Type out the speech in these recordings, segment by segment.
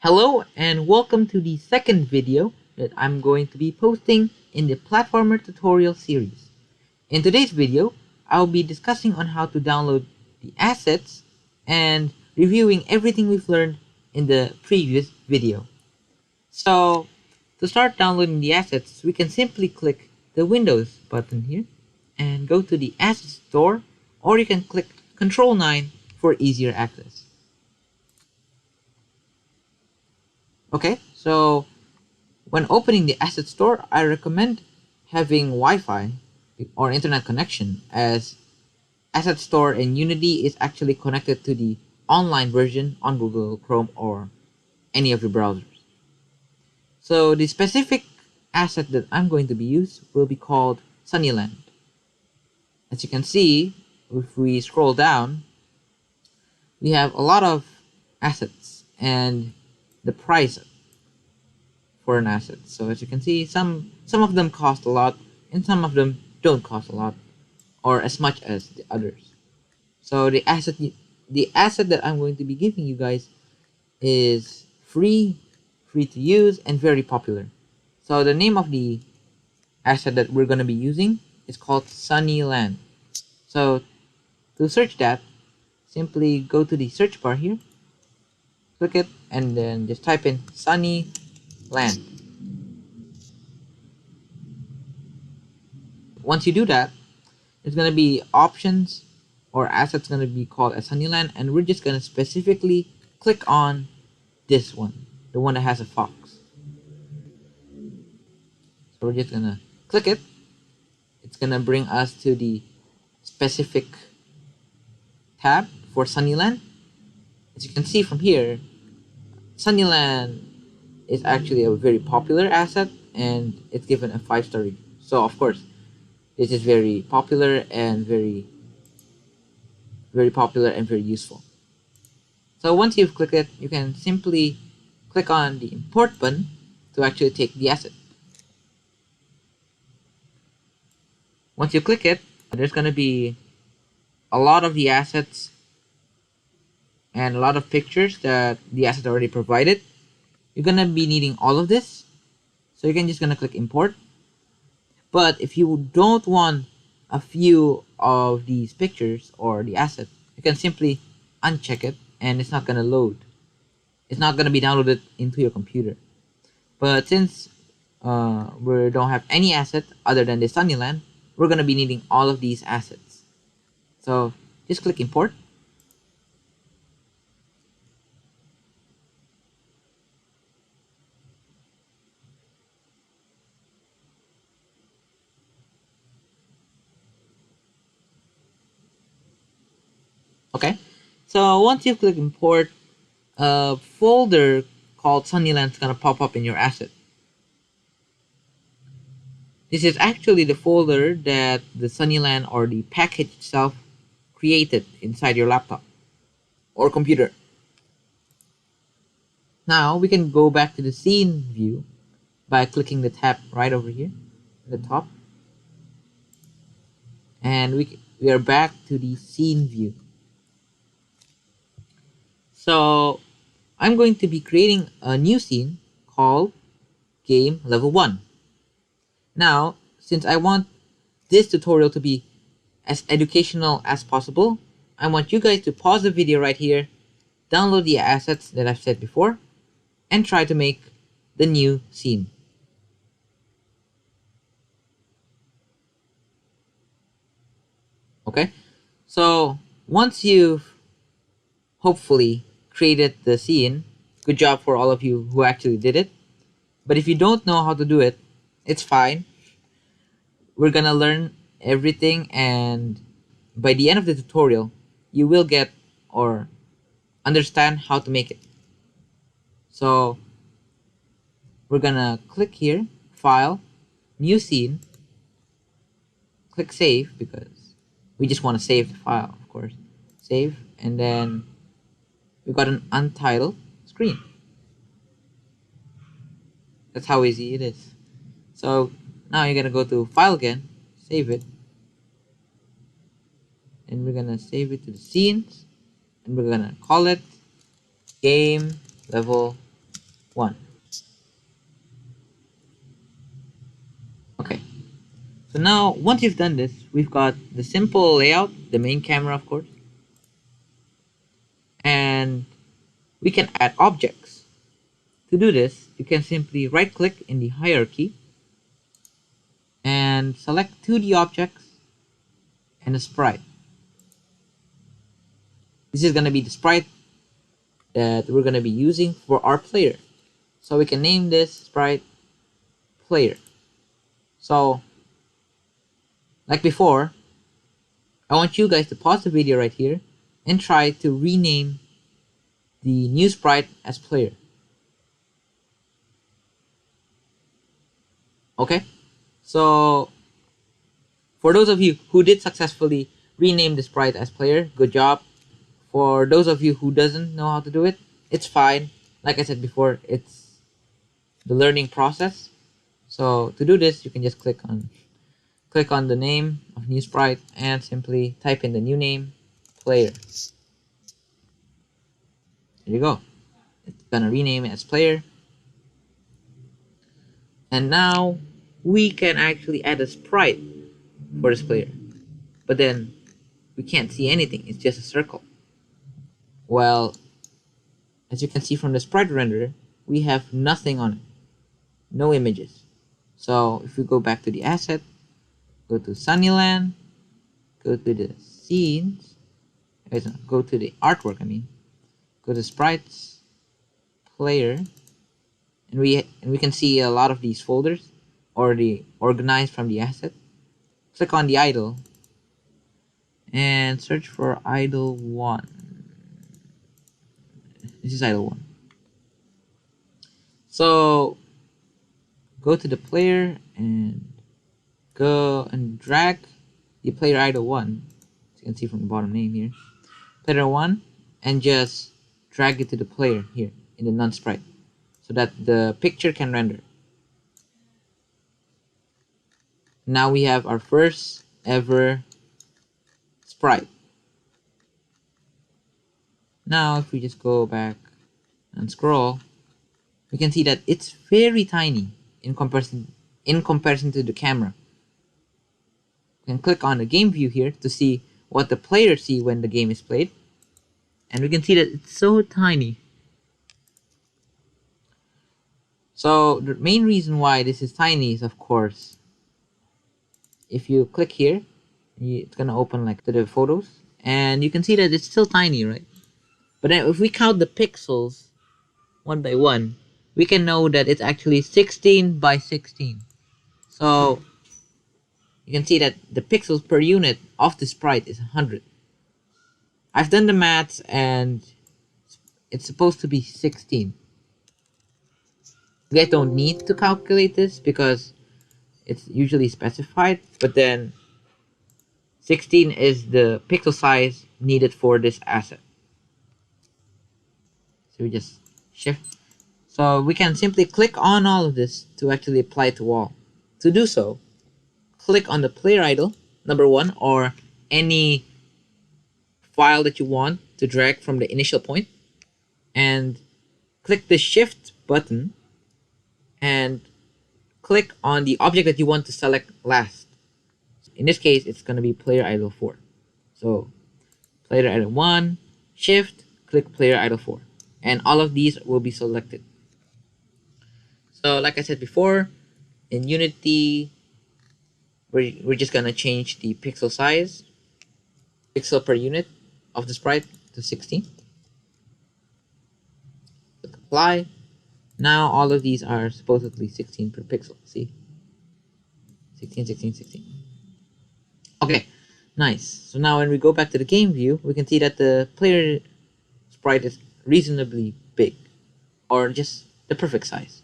Hello and welcome to the second video that I'm going to be posting in the platformer tutorial series. In today's video, I'll be discussing on how to download the assets and reviewing everything we've learned in the previous video. So to start downloading the assets, we can simply click the Windows button here and go to the Assets Store, or you can click Control 9 for easier access. Okay, so when opening the asset store, I recommend having Wi-Fi or internet connection, as asset store in Unity is actually connected to the online version on Google Chrome or any of your browsers. So the specific asset that I'm going to be used will be called Sunnyland. As you can see, if we scroll down, we have a lot of assets and the price for an asset. So as you can see, some of them cost a lot and some of them don't cost a lot or as much as the others. So the asset that I'm going to be giving you guys is free to use and very popular. So the name of the asset that we're going to be using is called Sunnyland. So to search that, simply go to the search bar here, click it, and then just type in Sunnyland. Once you do that, there's going to be options or assets going to be called as Sunnyland, and we're just going to specifically click on this one, the one that has a fox. So we're just going to click it. It's going to bring us to the specific tab for Sunnyland. As you can see from here, Sunnyland is actually a very popular asset and it's given a 5-star review. So of course, this is very popular and very popular and very useful. So once you've clicked it, you can simply click on the import button to actually take the asset. Once you click it, there's going to be a lot of the assets and a lot of pictures that the asset already provided. You're going to be needing all of this, so you're just going to click import. But if you don't want a few of these pictures or the asset, you can simply uncheck it and it's not going to load. It's not going to be downloaded into your computer. But since we don't have any asset other than the Sunnyland, we're going to be needing all of these assets. So just click import. Okay, so once you click import, a folder called Sunnyland is going to pop up in your asset. This is actually the folder that the Sunnyland or the package itself created inside your laptop or computer. Now we can go back to the scene view by clicking the tab right over here at the top, and we are back to the scene view. So I'm going to be creating a new scene called Game Level 1. Now, since I want this tutorial to be as educational as possible, I want you guys to pause the video right here, download the assets that I've said before, and try to make the new scene. Okay, so once you've hopefully created the scene, good job for all of you who actually did it. But if you don't know how to do it, it's fine. We're gonna learn everything, and by the end of the tutorial, you will get or understand how to make it. So we're gonna click here, File, New Scene, click Save because we just want to save the file, of course. Save, and then we've got an untitled screen. That's how easy it is. So now you're gonna go to File again, save it, and we're gonna save it to the scenes, and we're gonna call it Game Level 1. Okay, so now once you've done this, we've got the simple layout, the main camera of course, and we can add objects. To do this, you can simply right click in the hierarchy and select 2D objects and a sprite. This is going to be the sprite that we're going to be using for our player. So we can name this sprite player. So like before, I want you guys to pause the video right here and try to rename the new sprite as player. Okay, so for those of you who did successfully rename the sprite as player, good job. For those of you who doesn't know how to do it, it's fine. Like I said before, it's the learning process. So to do this, you can just click on the name of new sprite and simply type in the new name, player. There you go. It's gonna rename it as player. And now we can actually add a sprite for this player. But then we can't see anything, it's just a circle. Well, as you can see from the sprite renderer, we have nothing on it, no images. So if we go back to the asset, go to Sunnyland, go to the scenes, go to the artwork, go to sprites, player, and we can see a lot of these folders already organized from the asset. Click on the idle and search for idle 1. This is idle 1. So go to the player and go and drag the player idle 1, as you can see from the bottom name here, player 1, and just drag it to the player here in the non-sprite so that the picture can render. Now we have our first ever sprite. Now if we just go back and scroll, we can see that it's very tiny in comparison to the camera. We can click on the game view here to see what the players see when the game is played, and we can see that it's so tiny. So the main reason why this is tiny is, of course, if you click here, it's gonna open like to the photos, and you can see that it's still tiny, right? But then if we count the pixels one by one, we can know that it's actually 16 by 16. So you can see that the pixels per unit of the sprite is 100. I've done the maths and it's supposed to be 16. You guys don't need to calculate this because it's usually specified, but then 16 is the pixel size needed for this asset. So we just shift. So we can simply click on all of this to actually apply it to all. To do so, click on the player idle, number 1, or any file that you want to drag from the initial point, and click the shift button and click on the object that you want to select last. In this case, it's going to be player idle 4. So player idle 1, shift, click player idle 4, and all of these will be selected. So like I said before, in Unity, we're just going to change the pixel size, pixel per unit of the sprite to 16. Click apply. Now all of these are supposedly 16 per pixel. See? 16, 16, 16. Okay, nice. So now when we go back to the game view, we can see that the player sprite is reasonably big, or just the perfect size.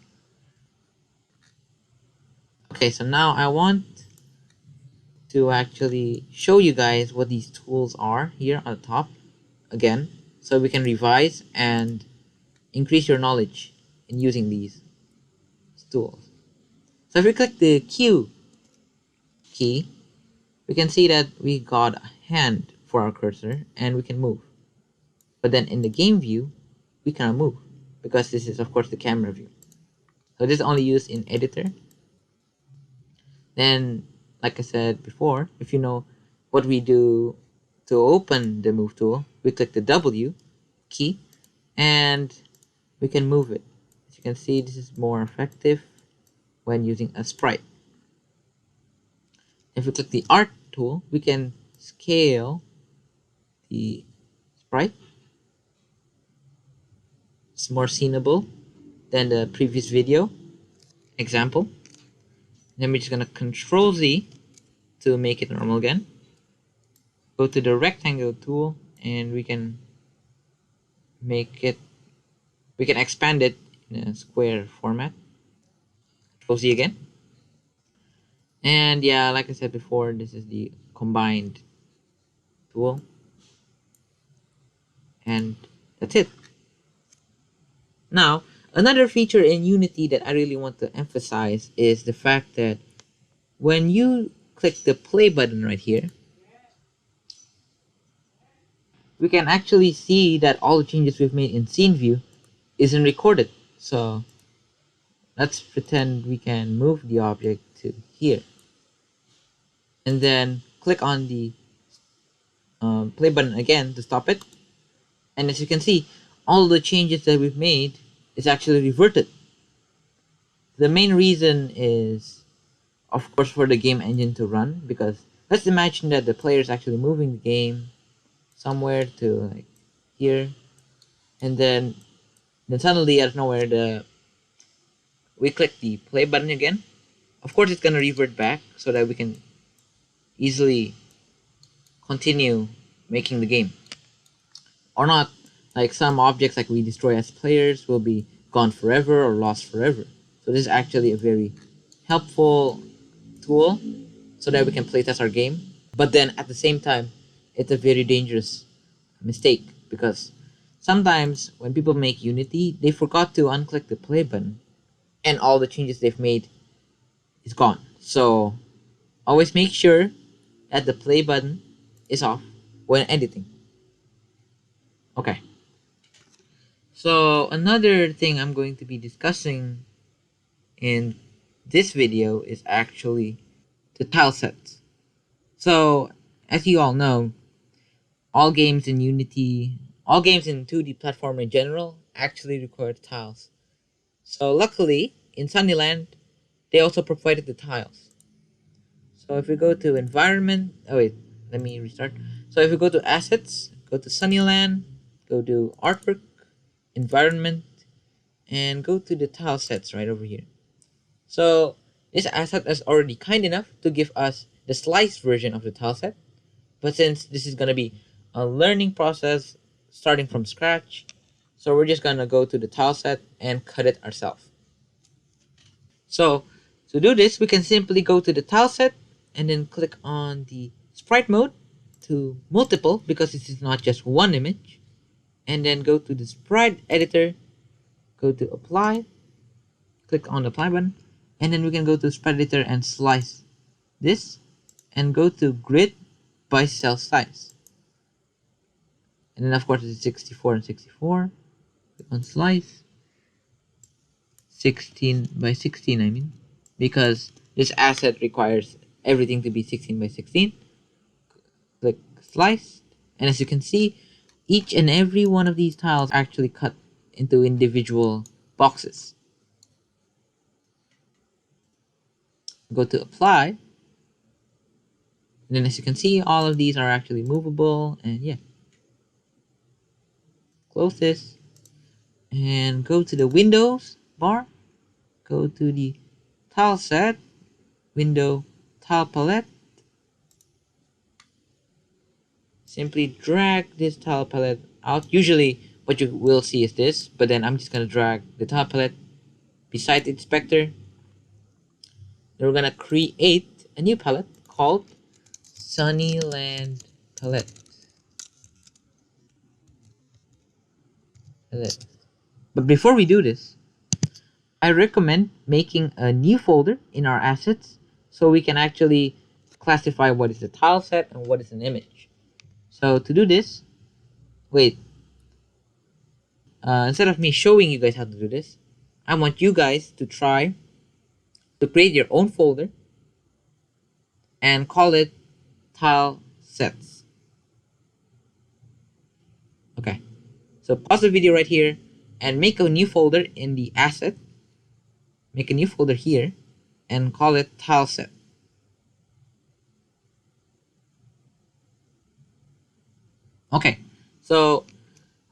Okay, so now I want to actually show you guys what these tools are here on the top again, so we can revise and increase your knowledge in using these tools. So if we click the Q key, we can see that we got a hand for our cursor and we can move. But then in the game view, we cannot move. because this is of course the camera view. So this is only used in editor. Then, like I said before, if you know what we do to open the move tool, we click the W key and we can move it. As you can see, this is more effective when using a sprite. If we click the art tool, we can scale the sprite. It's more seenable than the previous video example. Then we're just gonna Control Z to make it normal again. Go to the rectangle tool and we can expand it in a square format. Control Z again. And yeah, like I said before, this is the combined tool. And that's it. Now, another feature in Unity that I really want to emphasize is the fact that when you click the play button right here, we can actually see that all the changes we've made in scene view isn't recorded. So let's pretend we can move the object to here and then click on the play button again to stop it. And as you can see, all the changes that we've made is actually reverted. The main reason is, of course, for the game engine to run, because let's imagine that the player is actually moving the game somewhere to like here, and then suddenly out of nowhere we click the play button again. Of course, it's gonna revert back so that we can easily continue making the game. Or not, like some objects like we destroy as players will be gone forever or lost forever. So this is actually a very helpful tool so that we can playtest our game. But then at the same time, it's a very dangerous mistake because sometimes when people make Unity, they forgot to unclick the play button and all the changes they've made is gone. So always make sure that the play button is off when editing. Okay. So another thing I'm going to be discussing in this video is actually the tile sets. So as you all know, all games in Unity, all games in 2D platform in general actually require tiles. So luckily in Sunnyland, they also provided the tiles. So if we go to environment, oh wait, let me restart. So if we go to assets, go to Sunnyland, go to artwork, environment, and go to the tile sets right over here. So this asset is already kind enough to give us the sliced version of the tile set. But since this is going to be a learning process starting from scratch, so we're just going to go to the tile set and cut it ourselves. So to do this, we can simply go to the tile set and then click on the sprite mode to multiple because this is not just one image. And then go to the sprite editor, go to apply, click on the apply button, and then we can go to sprite editor and slice this and go to grid by cell size. And then of course it's 64 and 64. Click on slice. 16 by 16 I mean. Because this asset requires everything to be 16 by 16. Click slice. And as you can see, each and every one of these tiles actually cut into individual boxes. Go to apply. And then as you can see, all of these are actually movable. And yeah. Close this. And go to the Windows bar. Go to the tile set. Window tile palette. Simply drag this tile palette out. Usually what you will see is this, but then I'm just going to drag the tile palette beside the inspector. Then we're going to create a new palette called Sunnyland palette. But before we do this, I recommend making a new folder in our assets so we can actually classify what is a tile set and what is an image. So to do this, wait, instead of me showing you guys how to do this, I want you guys to try to create your own folder and call it Tilesets. Okay, so pause the video right here and make a new folder in the asset. Make a new folder here and call it Tileset. Okay, so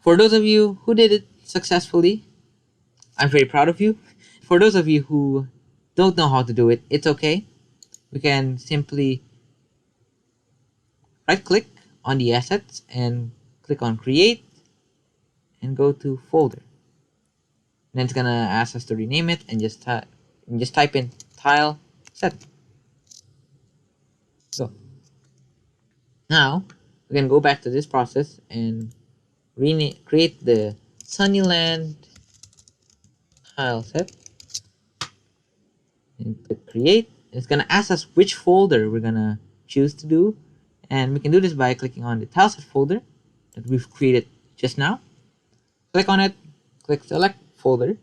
for those of you who did it successfully, I'm very proud of you. For those of you who don't know how to do it, it's okay. We can simply right click on the assets and click on create and go to folder. And then it's gonna ask us to rename it and just type in tile set. So now we can go back to this process and create the Sunnyland tile set and click create. It's gonna ask us which folder we're gonna choose to do, and we can do this by clicking on the tileset folder that we've created just now. Click on it, click select folder,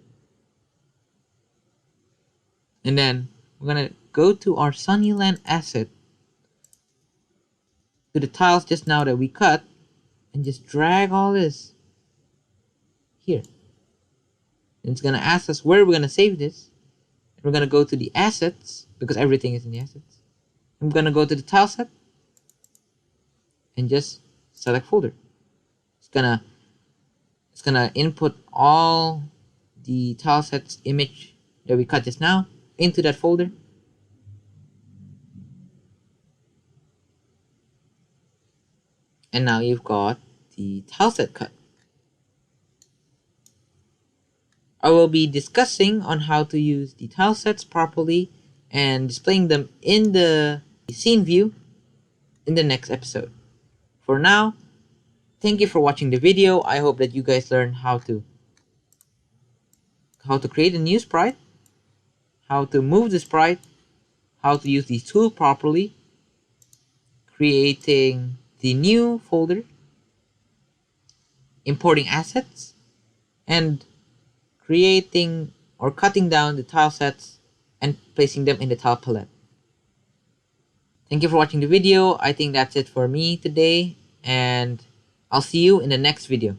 and then we're gonna go to our Sunnyland asset, to the tiles just now that we cut, and just drag all this here. And it's gonna ask us where we're gonna save this. We're gonna go to the assets because everything is in the assets. I'm gonna go to the tile set and just select folder. It's gonna input all the tile sets image that we cut just now into that folder. And now you've got the tile set cut. I will be discussing on how to use the tile sets properly and displaying them in the scene view in the next episode. For now, thank you for watching the video. I hope that you guys learn how to create a new sprite, how to move the sprite, how to use the tool properly, creating the new folder, importing assets, and creating or cutting down the tile sets and placing them in the tile palette. Thank you for watching the video. I think that's it for me today, and I'll see you in the next video.